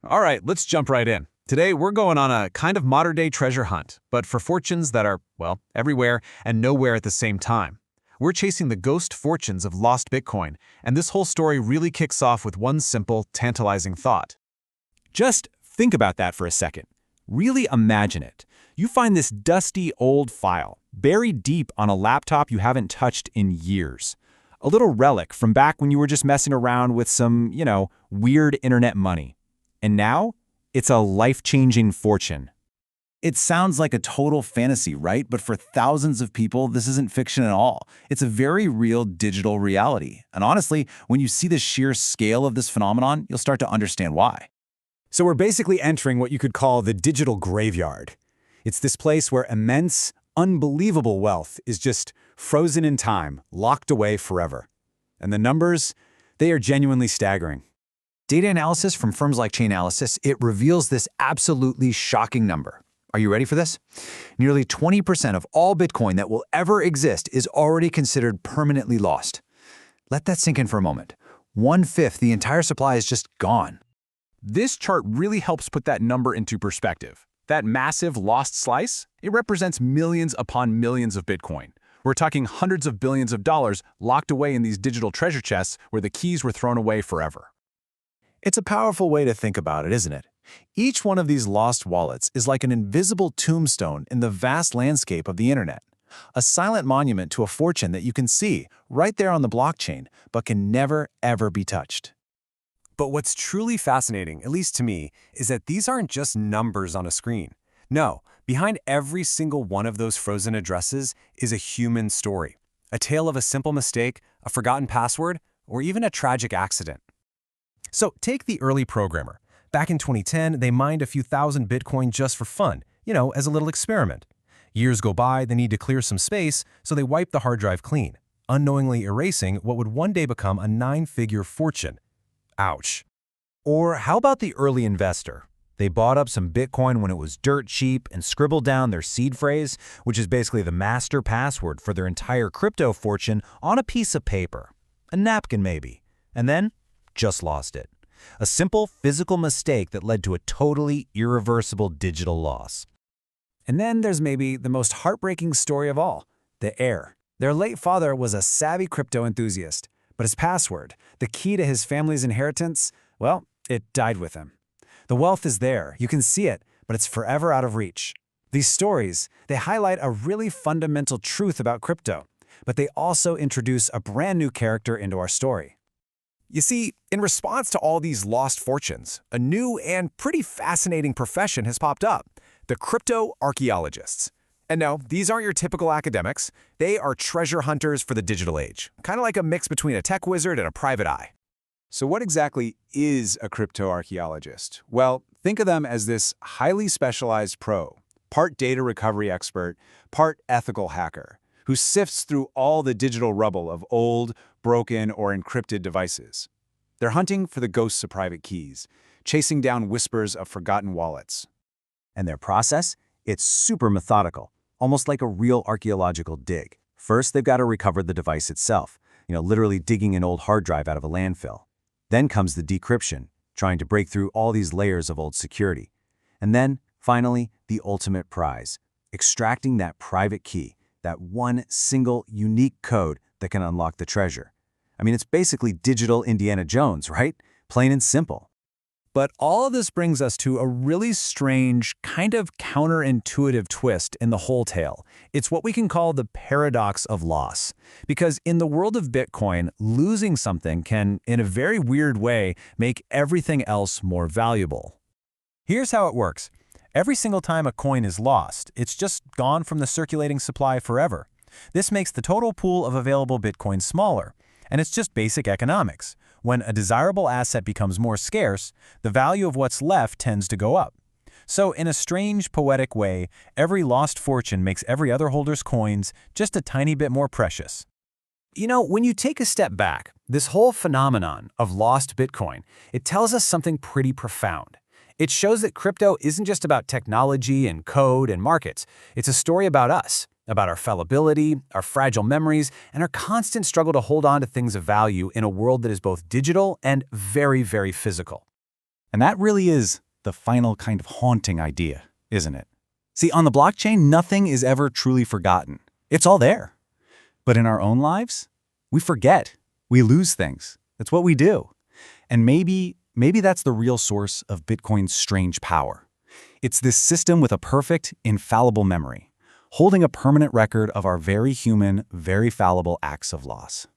All right, let's jump right in. Today, we're going on a kind of modern-day treasure hunt, but for fortunes that are, well, everywhere and nowhere at the same time. We're chasing the ghost fortunes of lost Bitcoin, and this whole story really kicks off with one simple, tantalizing thought. Just think about that for a second. Really imagine it. You find this dusty old file, buried deep on a laptop you haven't touched in years. A little relic from back when you were just messing around with some, weird internet money. And now, it's a life-changing fortune. It sounds like a total fantasy, right? But for thousands of people, this isn't fiction at all. It's a very real digital reality. And honestly, when you see the sheer scale of this phenomenon, you'll start to understand why. So we're basically entering what you could call the digital graveyard. It's this place where immense, unbelievable wealth is just frozen in time, locked away forever. And the numbers, they are genuinely staggering. Data analysis from firms like Chainalysis, it reveals this absolutely shocking number. Are you ready for this? Nearly 20% of all Bitcoin that will ever exist is already considered permanently lost. Let that sink in for a moment. 1/5, the entire supply is just gone. This chart really helps put that number into perspective. That massive lost slice, it represents millions upon millions of Bitcoin. We're talking hundreds of billions of dollars locked away in these digital treasure chests where the keys were thrown away forever. It's a powerful way to think about it, isn't it? Each one of these lost wallets is like an invisible tombstone in the vast landscape of the internet. A silent monument to a fortune that you can see right there on the blockchain, but can never, ever be touched. But what's truly fascinating, at least to me, is that these aren't just numbers on a screen. No, behind every single one of those frozen addresses is a human story. A tale of a simple mistake, a forgotten password, or even a tragic accident. So take the early programmer. Back in 2010, they mined a few thousand Bitcoin just for fun, as a little experiment. Years go by, they need to clear some space, so they wipe the hard drive clean, unknowingly erasing what would one day become a 9-figure fortune. Ouch. Or how about the early investor? They bought up some Bitcoin when it was dirt cheap and scribbled down their seed phrase, which is basically the master password for their entire crypto fortune, on a piece of paper. A napkin maybe. And then just lost it. A simple physical mistake that led to a totally irreversible digital loss. And then there's maybe the most heartbreaking story of all, the heir. Their late father was a savvy crypto enthusiast, but his password, the key to his family's inheritance, well, it died with him. The wealth is there, you can see it, but it's forever out of reach. These stories, they highlight a really fundamental truth about crypto, but they also introduce a brand new character into our story. You see, in response to all these lost fortunes, a new and pretty fascinating profession has popped up, the crypto archaeologists. And no, these aren't your typical academics. They are treasure hunters for the digital age, kind of like a mix between a tech wizard and a private eye. So what exactly is a crypto archaeologist? Well, think of them as this highly specialized pro, part data recovery expert, part ethical hacker, who sifts through all the digital rubble of old, broken, or encrypted devices. They're hunting for the ghosts of private keys, chasing down whispers of forgotten wallets. And their process? It's super methodical, almost like a real archaeological dig. First, they've got to recover the device itself, literally digging an old hard drive out of a landfill. Then comes the decryption, trying to break through all these layers of old security. And then, finally, the ultimate prize, extracting that private key, that one single unique code that can unlock the treasure. I mean, it's basically digital Indiana Jones, right? Plain and simple. But all of this brings us to a really strange, kind of counterintuitive twist in the whole tale. It's what we can call the paradox of loss. Because in the world of Bitcoin, losing something can, in a very weird way, make everything else more valuable. Here's how it works. Every single time a coin is lost, it's just gone from the circulating supply forever. This makes the total pool of available Bitcoin smaller, and it's just basic economics. When a desirable asset becomes more scarce, the value of what's left tends to go up. So in a strange, poetic way, every lost fortune makes every other holder's coins just a tiny bit more precious. When you take a step back, this whole phenomenon of lost Bitcoin, it tells us something pretty profound. It shows that crypto isn't just about technology and code and markets. It's a story about us, about our fallibility, our fragile memories, and our constant struggle to hold on to things of value in a world that is both digital and very, very physical. And that really is the final kind of haunting idea, isn't it? See, on the blockchain, nothing is ever truly forgotten. It's all there. But in our own lives, we forget. We lose things. That's what we do. And maybe that's the real source of Bitcoin's strange power. It's this system with a perfect, infallible memory, holding a permanent record of our very human, very fallible acts of loss.